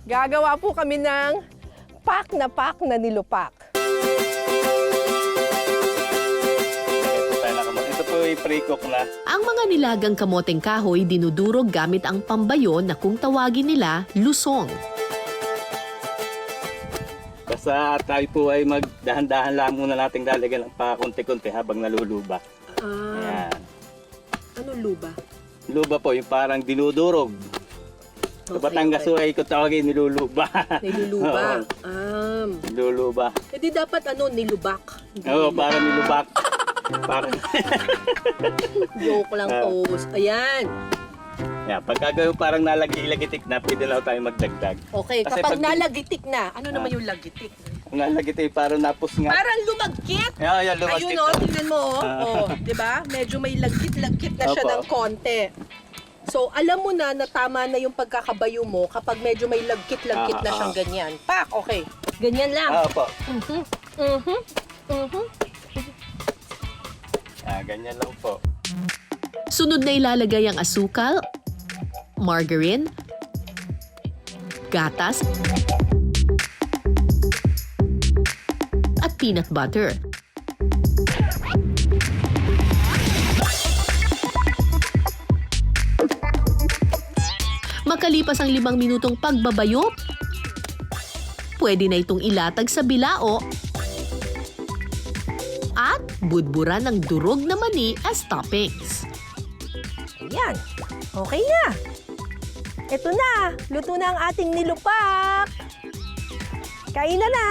Gagawa po kami ng pak na nilupak. Ito po ay pre-cook na. Ang mga nilagang kamoteng kahoy dinudurog gamit ang pambayo na kung tawagin nila lusong. Basta tayo po ay magdahan-dahan lang muna nating lalagyan ng pakunti-kunti habang naluluba. Ayan. Ano luba? Luba po, yung parang dinudurog. Sa Batangas po ay kung tawagin niluluba. Niluluba. Niluluba. Hindi dapat nilubak. Oo, parang nilubak. Parang... Joke lang, Toast. Ayan. Yan, pagka gawin parang nalagitik na, pwede na tayo magdagdag. Okay, Kasi kapag pag- nalagitik na, ano naman yung lagitik? Kung nalagitik, parang napos nga. Parang lumagkit. Yan, lumagkit. Ayun tingnan mo di ba? Medyo may lagkit-lagkit na siya Opo. ng konti. So, alam mo na tama na yung pagkakabayo mo kapag medyo may lagkit-lagkit na siyang ganyan. Pak, okay. Ganyan lang. Opo. Ganyan lang po. Sunod na ilalagay ang asukal, margarine, gatas, at peanut butter. Makalipas ang 5 minutong pagbabayo, pwede na itong ilatag sa bilao at budburan ng durog na mani as toppings. Ayan. Okay na. Ito na. Luto na ang ating nilupak. Kain na na.